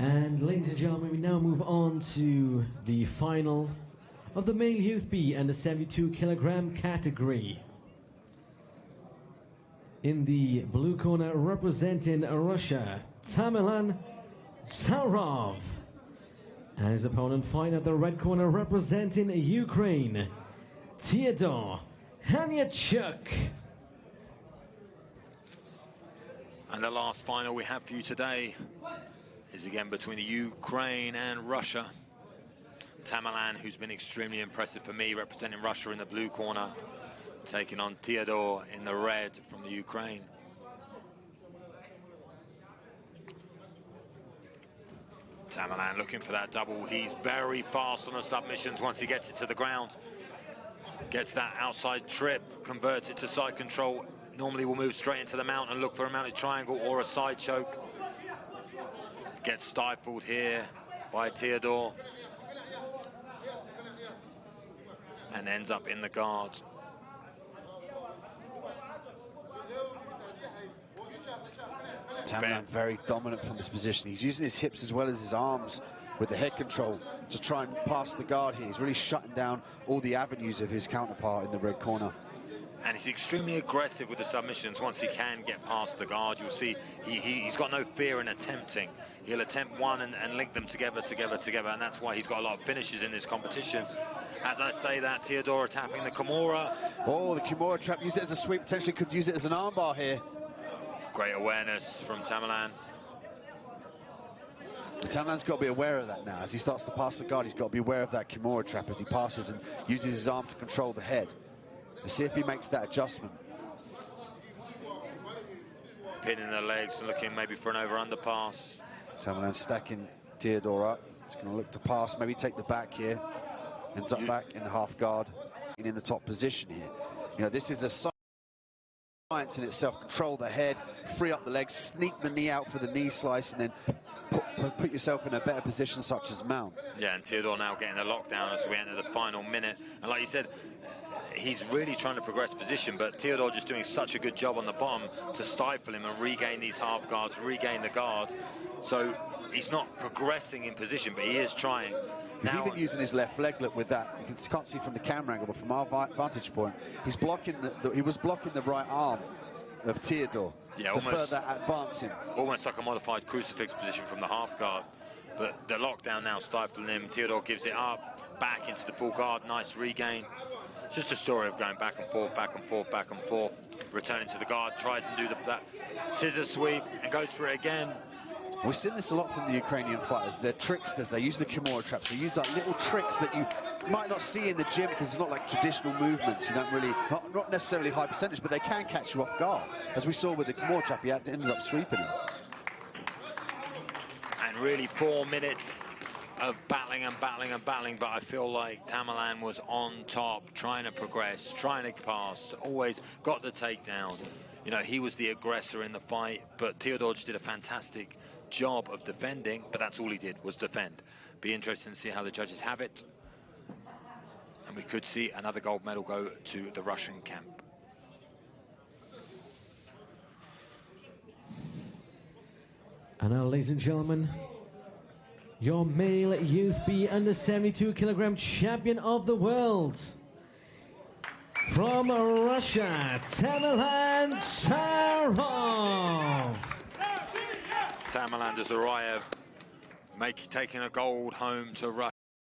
And ladies and gentlemen, we now move on to the final of the male youth B and the 72 kilogram category. In the blue corner, representing Russia, Tamerlan, Dzaurov. And his opponent fighting at the red corner, representing Ukraine, Teodor, Haneichuk. And the last final we have for you today is again between Ukraine and Russia. Tamerlan, who's been extremely impressive for me, representing Russia in the blue corner, taking on Teodor in the red from the Ukraine. Tamerlan looking for that double. He's very fast on the submissions once he gets it to the ground. Gets that outside trip, converts it to side control. Normally will move straight into the mount and look for a mounted triangle or a side choke. Gets stifled here by Teodor. And ends up in the guard. Tamerlan very dominant from this position. He's using his hips as well as his arms with the head control to try and pass the guard here. He's really shutting down all the avenues of his counterpart in the red corner. And he's extremely aggressive with the submissions. Once he can get past the guard, you'll see he's got no fear in attempting. He'll attempt one and link them together, and that's why he's got a lot of finishes in this competition. As I say that, Teodor tapping the Kimura. Oh, the Kimura trap, use it as a sweep, potentially could use it as an armbar here. Great awareness from Tamerlan. Tamerlan's got to be aware of that now. As he starts to pass the guard, he's got to be aware of that Kimura trap as he passes and uses his arm to control the head. Let's see if he makes that adjustment. Pinning the legs and looking maybe for an over-under pass. Tamerlan stacking Teodor up. He's going to look to pass, maybe take the back here. Ends up back in the half guard and in the top position here. You know, this is a science in itself. Control the head, free up the legs, sneak the knee out for the knee slice, and then put yourself in a better position such as mount. Yeah, and Teodor now getting the lockdown as we enter the final minute. And like you said, he's really trying to progress position, but Teodor just doing such a good job on the bottom to stifle him and regain these half guards, regain the guard. So he's not progressing in position, but he is trying. He's even using his left leg, look, with that. You can't see from the camera angle, but from our vantage point, he's blocking he was blocking the right arm of Teodor to further advance him. Almost like a modified crucifix position from the half guard. But the lockdown now stifling him. Teodor gives it up, back into the full guard, nice regain. It's just a story of going back and forth, back and forth, back and forth, returning to the guard, tries and do that scissor sweep and goes for it again. We've seen this a lot from the Ukrainian fighters. They're tricksters. They use the Kimura traps. They use like little tricks that you might not see in the gym because it's not like traditional movements. You don't really, not necessarily high percentage, but they can catch you off guard. As we saw with the Kimura trap, he ended up sweeping him. And really 4 minutes of battling and battling and battling, but I feel like Tamerlan was on top, trying to progress, trying to pass, always got the takedown. You know, he was the aggressor in the fight, but Teodor just did a fantastic job of defending, but that's all he did, was defend. Be interesting to see how the judges have it. And we could see another gold medal go to the Russian camp. And now, ladies and gentlemen, your male youth B under 72 kilogram champion of the world. From Russia, Tamerlan Dzaurov. Tamerlan Dzaurov taking a gold home to Russia.